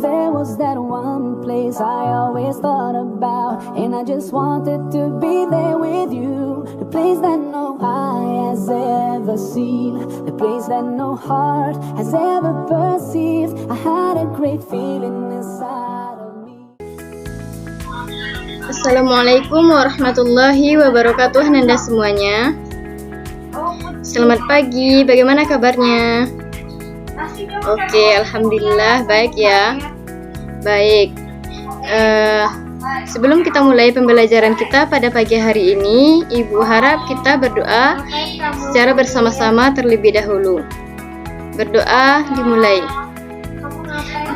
there was that one place I always thought about, and I just wanted to be there with you. The place that no eye has ever seen, the place that no heart has ever perceived. I had a great feeling inside of me. Assalamualaikum warahmatullahi wabarakatuh Nanda semuanya. Selamat pagi, bagaimana kabarnya? Oke, alhamdulillah baik ya. Baik. Sebelum kita mulai pembelajaran kita pada pagi hari ini, Ibu harap kita berdoa secara bersama-sama terlebih dahulu. Berdoa dimulai.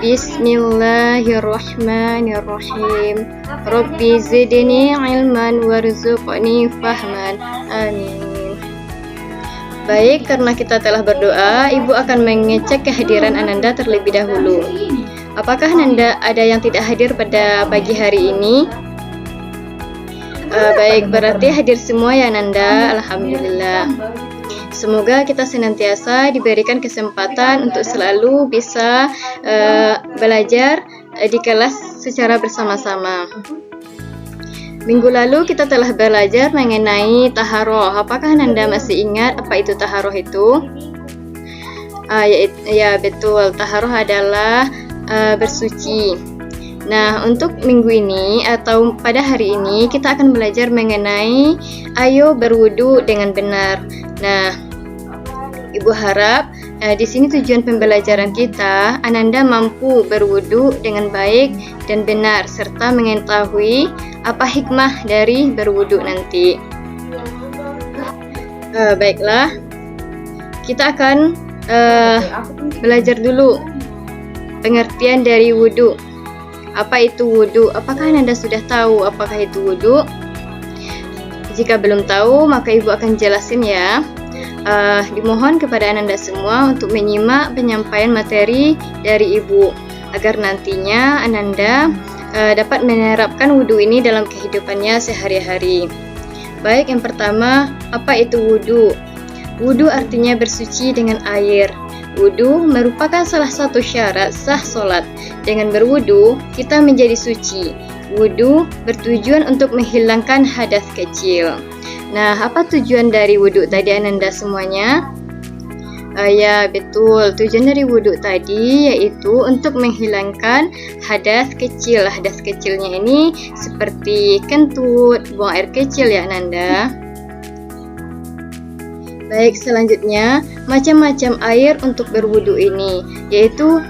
Bismillahirrahmanirrahim. Rabbi zidni ilman warzuqni fahman. Amin. Baik, karena kita telah berdoa, Ibu akan mengecek kehadiran Ananda terlebih dahulu. Apakah Ananda ada yang tidak hadir pada pagi hari ini? Baik, berarti hadir semua ya Ananda. Alhamdulillah. Semoga kita senantiasa diberikan kesempatan untuk selalu bisa belajar di kelas secara bersama-sama. Minggu lalu kita telah belajar mengenai taharoh. Apakah Nanda masih ingat apa itu taharoh itu? Ya betul, taharoh adalah bersuci. Nah, untuk minggu ini atau pada hari ini kita akan belajar mengenai ayo berwudu dengan benar. Nah, Ibu harap di sini tujuan pembelajaran kita, Ananda mampu berwudu dengan baik dan benar serta mengetahui apa hikmah dari berwudu nanti. Baiklah, kita akan belajar dulu pengertian dari wudu. Apa itu wudu? Apakah Ananda sudah tahu apakah itu wudu? Jika belum tahu, maka Ibu akan jelasin ya. Dimohon kepada Ananda semua untuk menyimak penyampaian materi dari Ibu agar nantinya Ananda dapat menerapkan wudu ini dalam kehidupannya sehari-hari. Baik, yang pertama, apa itu wudu? Wudu artinya bersuci dengan air. Wudu merupakan salah satu syarat sah solat. Dengan berwudu, kita menjadi suci. Wudu bertujuan untuk menghilangkan hadas kecil. Nah, apa tujuan dari wudu tadi Ananda semuanya? Ya betul, tujuan dari wudu tadi yaitu untuk menghilangkan hadas kecil. Hadas kecilnya ini seperti kentut, buang air kecil ya Ananda. Baik, selanjutnya macam-macam air untuk berwudu ini, yaitu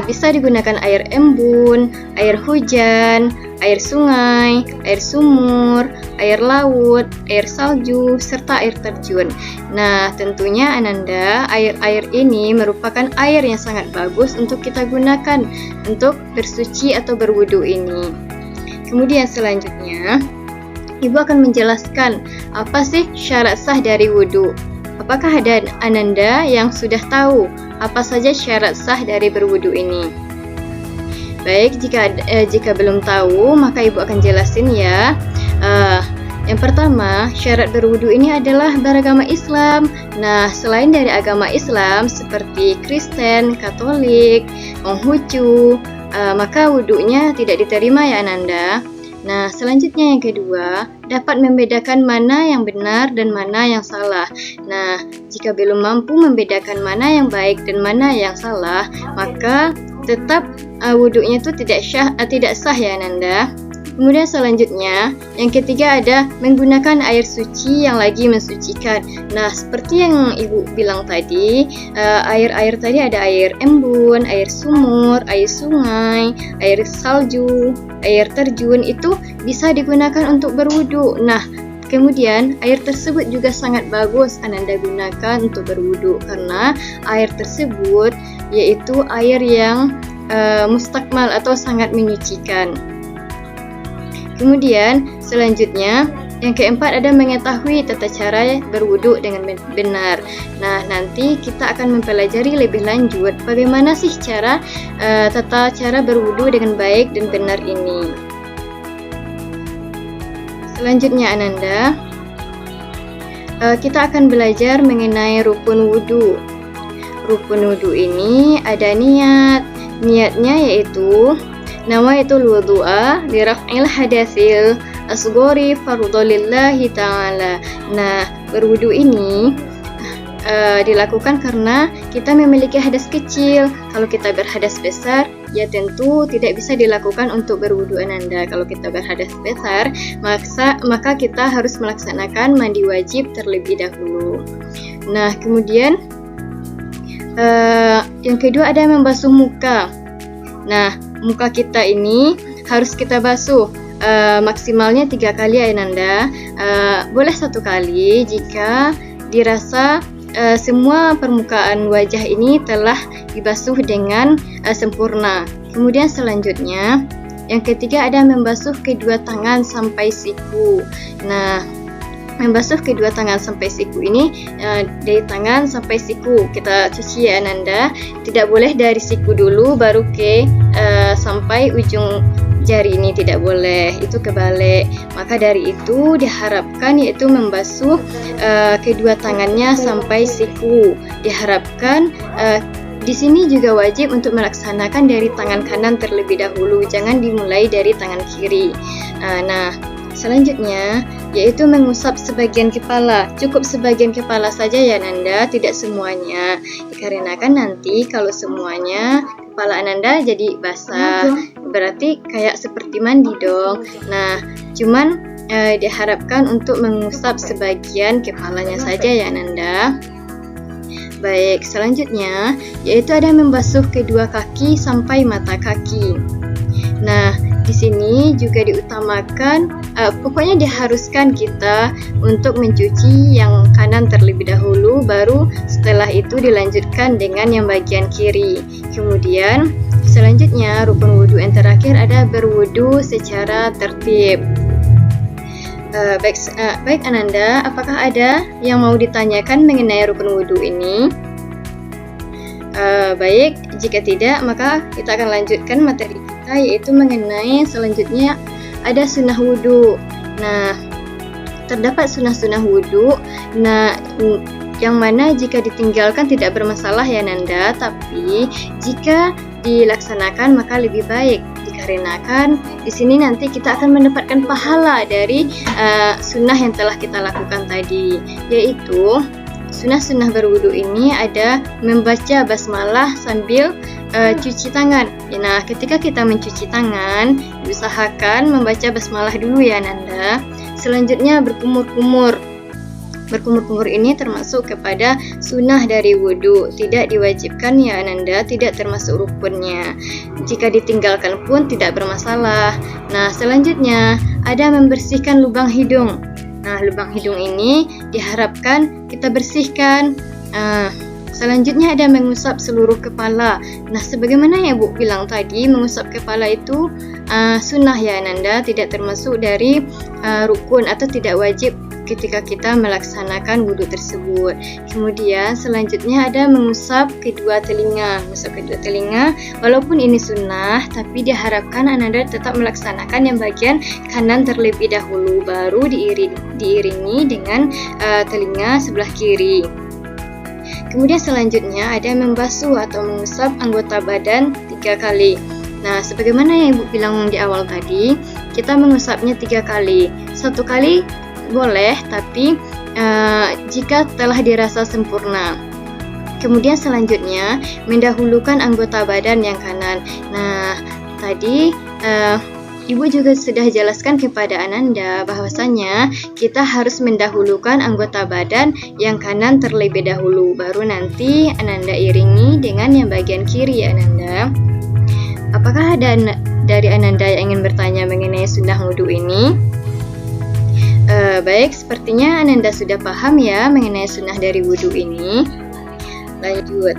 bisa digunakan air embun, air hujan, air sungai, air sumur, air laut, air salju, serta air terjun. Nah, tentunya Ananda, air-air ini merupakan air yang sangat bagus untuk kita gunakan untuk bersuci atau berwudu ini. Kemudian selanjutnya, Ibu akan menjelaskan apa sih syarat sah dari wudu. Apakah ada Ananda yang sudah tahu apa saja syarat sah dari berwudu ini? Baik, jika belum tahu, maka Ibu akan jelasin ya. Yang pertama, syarat berwudu ini adalah beragama Islam. Nah, selain dari agama Islam seperti Kristen, Katolik, Konghucu, maka wudunya tidak diterima ya Ananda. Nah, selanjutnya yang kedua, dapat membedakan mana yang benar dan mana yang salah. Nah, jika belum mampu membedakan mana yang baik dan mana yang salah, maka tetap wudunya itu tidak sah ya Ananda. Kemudian selanjutnya, yang ketiga ada menggunakan air suci yang lagi mensucikan. Nah, seperti yang Ibu bilang tadi, air-air tadi ada air embun, air sumur, air sungai, air salju, air terjun itu bisa digunakan untuk berwudu. Nah, kemudian air tersebut juga sangat bagus Ananda gunakan untuk berwudu karena air tersebut yaitu air yang mustakmal atau sangat menyucikan. Kemudian selanjutnya yang keempat ada mengetahui tata cara berwudu dengan benar. Nah, nanti kita akan mempelajari lebih lanjut bagaimana sih tata cara berwudu dengan baik dan benar ini. Selanjutnya Ananda, kita akan belajar mengenai rukun wudu. Rukun wudu ini ada niat, niatnya yaitu nawaitul wudu'a li raf'il hadatsil asghari fardholillahi ta'ala. Nah, berwudu ini dilakukan karena kita memiliki hadas kecil. Kalau kita berhadas besar, ya tentu tidak bisa dilakukan untuk berwudu Ananda. Kalau kita berhadas besar, maka kita harus melaksanakan mandi wajib terlebih dahulu. Nah, kemudian yang kedua ada membasuh muka. Nah, muka kita ini harus kita basuh maksimalnya 3 kali Ananda. Boleh 1 kali jika dirasa semua permukaan wajah ini telah dibasuh dengan sempurna. Kemudian selanjutnya, yang ketiga ada membasuh kedua tangan sampai siku. Nah, membasuh kedua tangan sampai siku ini dari tangan sampai siku kita cuci ya Ananda. Tidak boleh dari siku dulu baru ke sampai ujung jari ini, tidak boleh, itu kebalik. Maka dari itu diharapkan yaitu membasuh kedua tangannya sampai siku. Diharapkan di sini juga wajib untuk melaksanakan dari tangan kanan terlebih dahulu, jangan dimulai dari tangan kiri. Nah, selanjutnya yaitu mengusap sebagian kepala. Cukup sebagian kepala saja ya Nanda, tidak semuanya. Dikarenakan nanti kalau semuanya kepala Ananda jadi basah, berarti kayak seperti mandi dong. Nah, cuman diharapkan untuk mengusap sebagian kepalanya saja ya Ananda. Baik, selanjutnya yaitu ada membasuh kedua kaki sampai mata kaki. Nah, di sini juga diutamakan, pokoknya diharuskan kita untuk mencuci yang kanan terlebih dahulu, baru setelah itu dilanjutkan dengan yang bagian kiri. Kemudian selanjutnya rukun wudhu yang terakhir ada berwudhu secara tertib. Baik Ananda, apakah ada yang mau ditanyakan mengenai rukun wudhu ini? Baik, jika tidak maka kita akan lanjutkan materi kita, yaitu mengenai selanjutnya ada sunnah wudhu. Nah, terdapat sunnah-sunnah wudhu. Nah, yang mana jika ditinggalkan tidak bermasalah ya Nanda, tapi jika dilaksanakan maka lebih baik, dikarenakan di sini nanti kita akan mendapatkan pahala dari sunnah yang telah kita lakukan tadi, yaitu sunnah-sunnah berwudu ini ada membaca basmalah sambil cuci tangan. Nah, ketika kita mencuci tangan, diusahakan membaca basmalah dulu ya Nanda. Selanjutnya berkumur-kumur. Berkumur-kumur ini termasuk kepada sunnah dari wudu, tidak diwajibkan ya Ananda, tidak termasuk rukunnya. Jika ditinggalkan pun tidak bermasalah. Nah, selanjutnya ada membersihkan lubang hidung. Nah, lubang hidung ini diharapkan kita bersihkan. Selanjutnya ada mengusap seluruh kepala. Nah, sebagaimana yang Bu bilang tadi, mengusap kepala itu sunnah ya Ananda, tidak termasuk dari rukun atau tidak wajib ketika kita melaksanakan wudhu tersebut. Kemudian selanjutnya ada mengusap kedua telinga. Mengusap kedua telinga, walaupun ini sunnah, tapi diharapkan Ananda tetap melaksanakan yang bagian kanan terlebih dahulu, baru diiringi dengan telinga sebelah kiri. Kemudian selanjutnya ada membasuh atau mengusap anggota badan 3 kali. Nah, sebagaimana yang Ibu bilang di awal tadi, kita mengusapnya 3 kali. 1 kali boleh, tapi jika telah dirasa sempurna. Kemudian selanjutnya mendahulukan anggota badan yang kanan. Nah, tadi Ibu juga sudah jelaskan kepada Ananda bahwasanya kita harus mendahulukan anggota badan yang kanan terlebih dahulu, baru nanti Ananda iringi dengan yang bagian kiri ya Ananda. Apakah ada dari Ananda yang ingin bertanya mengenai sunnah wudhu ini? Baik, sepertinya Ananda sudah paham ya mengenai sunnah dari wudhu ini. Lanjut.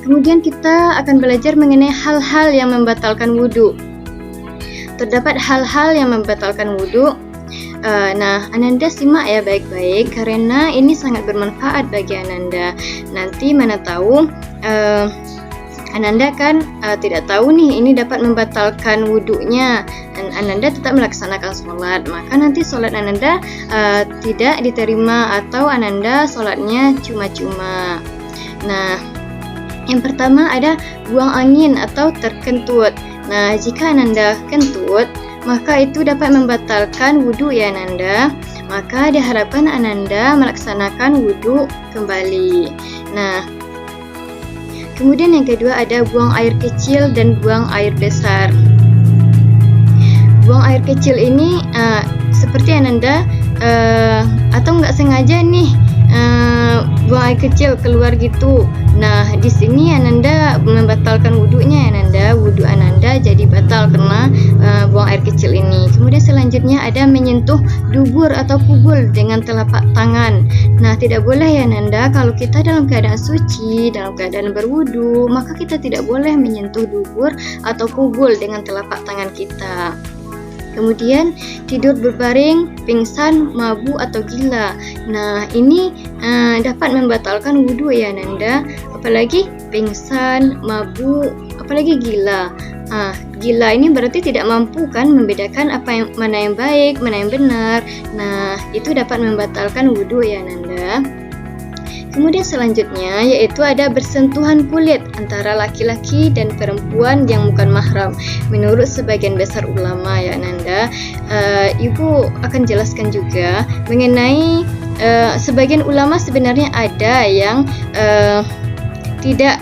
Kemudian kita akan belajar mengenai hal-hal yang membatalkan wudhu. Terdapat hal-hal yang membatalkan wudhu. Nah, Ananda simak ya baik-baik, karena ini sangat bermanfaat bagi Ananda. Nanti mana tahu Ananda kan tidak tahu nih ini dapat membatalkan wudhunya, dan Ananda tetap melaksanakan sholat, maka nanti sholat Ananda tidak diterima atau Ananda sholatnya cuma-cuma. Nah, Yang pertama ada buang angin atau terkentut. Nah, jika Ananda kentut, maka itu dapat membatalkan wudhu ya Ananda. Maka diharapkan Ananda melaksanakan wudhu kembali. Nah, kemudian yang kedua ada buang air kecil dan buang air besar. Buang air kecil ini seperti Ananda atau nggak sengaja nih buang air kecil keluar gitu. Nah, di sini Ananda membatalkan wudhunya Ananda. Wudhu Ananda jadi batal karena buang air kecil ini. Kemudian selanjutnya ada menyentuh dubur atau kubul dengan telapak tangan. Nah, tidak boleh ya Ananda, kalau kita dalam keadaan suci, dalam keadaan berwudhu, maka kita tidak boleh menyentuh dubur atau kubul dengan telapak tangan kita. Kemudian tidur berbaring, pingsan, mabuk atau gila. Nah, ini dapat membatalkan wudhu ya Nanda. Apalagi pingsan, mabuk, apalagi gila. Gila ini berarti tidak mampu kan membedakan mana yang baik, mana yang benar. Nah, itu dapat membatalkan wudhu ya Nanda. Kemudian selanjutnya yaitu ada bersentuhan kulit antara laki-laki dan perempuan yang bukan mahram. Menurut sebagian besar ulama ya Nanda, Ibu akan jelaskan juga mengenai sebagian ulama sebenarnya ada yang tidak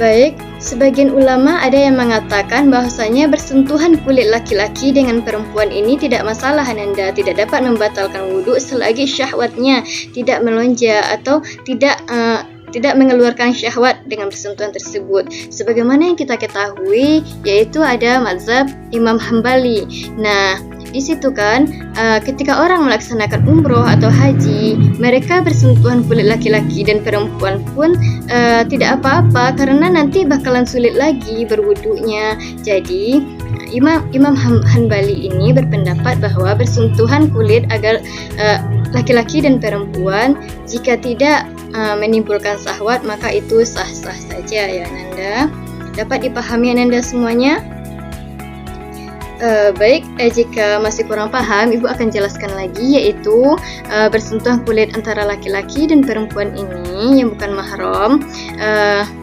baik. Sebagian ulama ada yang mengatakan bahwasanya bersentuhan kulit laki-laki dengan perempuan ini tidak masalah Ananda, tidak dapat membatalkan wudhu selagi syahwatnya tidak melonjak atau tidak mengeluarkan syahwat dengan bersentuhan tersebut. Sebagaimana yang kita ketahui yaitu ada mazhab Imam Hambali. Nah, di situ kan ketika orang melaksanakan umroh atau haji, mereka bersentuhan kulit laki-laki dan perempuan pun tidak apa-apa karena nanti bakalan sulit lagi berwudunya. Jadi Imam Hanbali ini berpendapat bahwa bersentuhan kulit agar laki-laki dan perempuan jika tidak menimbulkan syahwat maka itu sah-sah saja ya Nanda. Dapat dipahami Nanda semuanya? Baik, jika masih kurang paham, Ibu akan jelaskan lagi yaitu bersentuhan kulit antara laki-laki dan perempuan ini yang bukan mahram.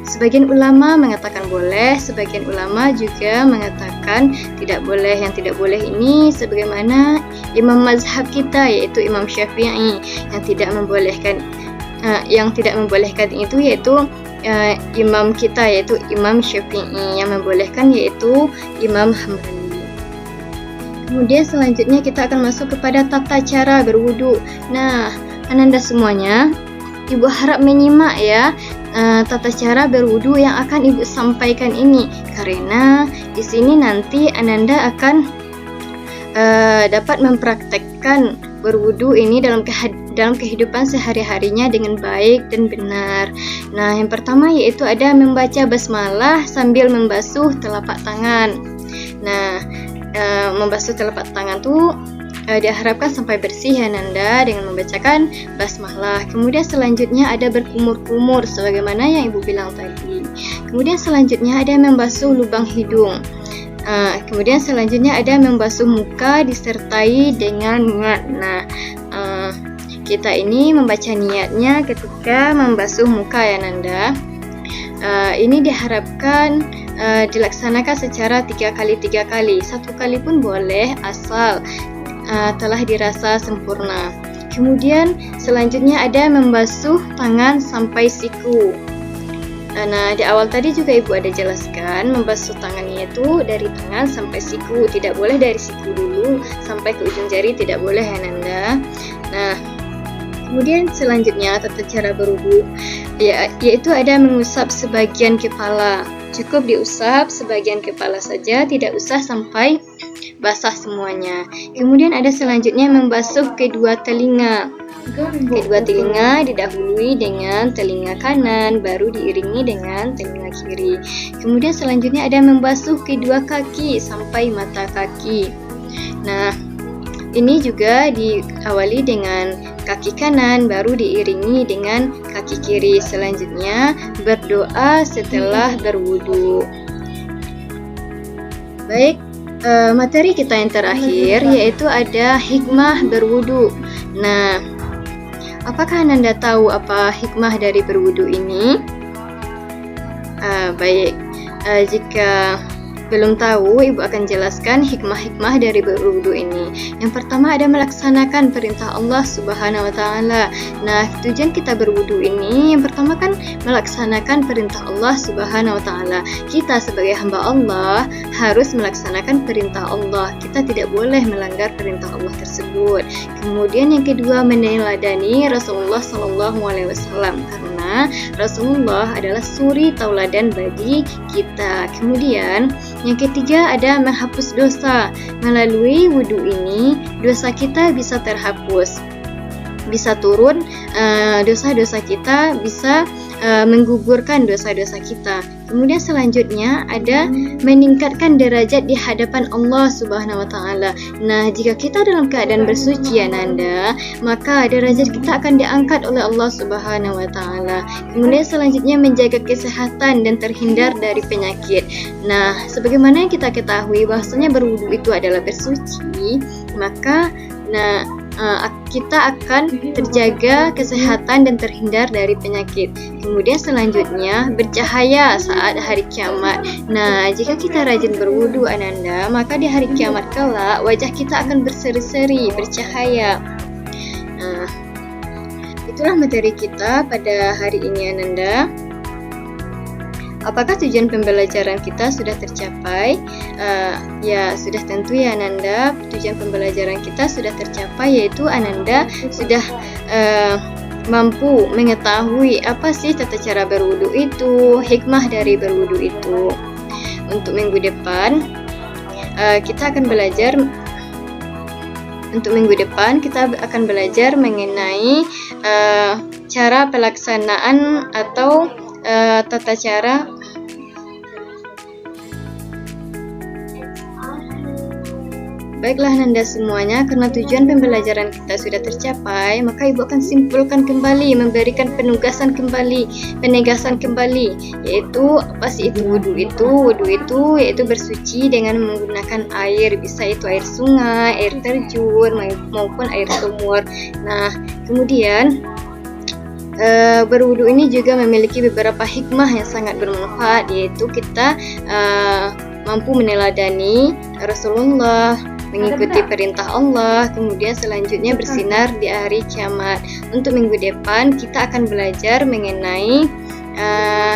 Sebagian ulama mengatakan boleh, sebagian ulama juga mengatakan tidak boleh. Yang tidak boleh ini sebagaimana imam mazhab kita yaitu Imam Syafi'i yang tidak membolehkan. Yang tidak membolehkan itu yaitu imam kita yaitu Imam Syafi'i, yang membolehkan yaitu Imam Hambali. Kemudian selanjutnya kita akan masuk kepada tata cara berwudu. Nah, Ananda semuanya, Ibu harap menyimak ya tata cara berwudu yang akan Ibu sampaikan ini, karena di sini nanti Ananda akan dapat mempraktekkan berwudu ini dalam kehidupan sehari-harinya dengan baik dan benar. Nah, yang pertama yaitu ada membaca basmalah sambil membasuh telapak tangan. Nah, membasuh telapak tangan tuh diharapkan sampai bersih ya Nanda dengan membacakan basmalah. Kemudian selanjutnya ada berkumur-kumur sebagaimana yang Ibu bilang tadi. Kemudian selanjutnya ada membasuh lubang hidung. Kemudian selanjutnya ada membasuh muka disertai dengan niat. Nah, kita ini membaca niatnya ketika membasuh muka ya Nanda. Ini diharapkan dilaksanakan secara 3 kali. 1 kali pun boleh asal telah dirasa sempurna. Kemudian selanjutnya ada membasuh tangan sampai siku. Nah, di awal tadi juga Ibu ada jelaskan membasuh tangannya itu dari tangan sampai siku, tidak boleh dari siku dulu sampai ke ujung jari, tidak boleh ya Nanda. Nah, kemudian selanjutnya tata cara berwudu yaitu ada mengusap sebagian kepala. Cukup diusap sebagian kepala saja, tidak usah sampai basah semuanya. Kemudian ada selanjutnya membasuh kedua telinga. Kedua telinga didahului dengan telinga kanan, baru diiringi dengan telinga kiri. Kemudian selanjutnya ada membasuh kedua kaki sampai mata kaki. Nah, ini juga diawali dengan kaki kanan, baru diiringi dengan kaki kiri. Selanjutnya berdoa setelah berwudu. Baik, materi kita yang terakhir yaitu ada hikmah berwudu. Nah, Apakah Ananda tahu apa hikmah dari berwudu ini? Baik, jika belum tahu, Ibu akan jelaskan hikmah-hikmah dari berwudu ini. Yang pertama ada melaksanakan perintah Allah Subhanahu wa Ta'ala. Nah, tujuan kita berwudu ini yang pertama kan melaksanakan perintah Allah Subhanahu wa Ta'ala. Kita sebagai hamba Allah harus melaksanakan perintah Allah. Kita tidak boleh melanggar perintah Allah tersebut. Kemudian yang kedua meneladani Rasulullah Sallallahu Alaihi Wasallam, karena Rasulullah adalah suri tauladan bagi kita. Kemudian yang ketiga ada menghapus dosa. Melalui wudu ini dosa kita bisa terhapus, bisa turun dosa-dosa kita, bisa menggugurkan dosa-dosa kita. Kemudian selanjutnya ada meningkatkan derajat di hadapan Allah Subhanahu wa Ta'ala. Nah, jika kita dalam keadaan bersuci Ananda, maka derajat kita akan diangkat oleh Allah Subhanahu wa Ta'ala. Kemudian selanjutnya menjaga kesehatan dan terhindar dari penyakit. Nah, sebagaimana yang kita ketahui bahwasanya berwudu itu adalah bersuci, maka kita akan terjaga kesehatan dan terhindar dari penyakit. Kemudian selanjutnya bercahaya saat hari kiamat. Nah, jika kita rajin berwudu Ananda, maka di hari kiamat kelak wajah kita akan berseri-seri, bercahaya. Nah, itulah materi kita pada hari ini Ananda. Apakah tujuan pembelajaran kita sudah tercapai? Ya, sudah tentu ya Ananda. Tujuan pembelajaran kita sudah tercapai, yaitu Ananda sudah mampu mengetahui apa sih tata cara berwudu itu, hikmah dari berwudu itu. Untuk minggu depan kita akan belajar. Untuk minggu depan kita akan belajar mengenai cara pelaksanaan atau tata cara Baiklah Nanda semuanya, karena tujuan pembelajaran kita sudah tercapai, maka Ibu akan simpulkan kembali, memberikan penugasan kembali, penegasan kembali, yaitu apa sih itu wudu itu? Wudu itu yaitu bersuci dengan menggunakan air, bisa itu air sungai, air terjun, maupun air sumur. Nah, kemudian berwudu ini juga memiliki beberapa hikmah yang sangat bermanfaat, yaitu kita mampu meneladani Rasulullah, mengikuti perintah Allah, kemudian selanjutnya bersinar di hari kiamat. Untuk minggu depan kita akan belajar mengenai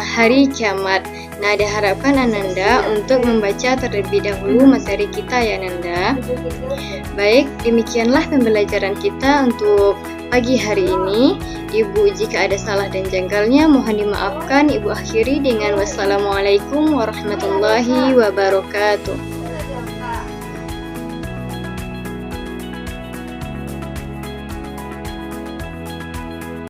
hari kiamat. Nah, diharapkan Ananda untuk membaca terlebih dahulu materi kita ya Ananda. Baik, demikianlah pembelajaran kita untuk pagi hari ini. Ibu, jika ada salah dan janggalnya mohon dimaafkan. Ibu akhiri dengan wassalamualaikum warahmatullahi wabarakatuh.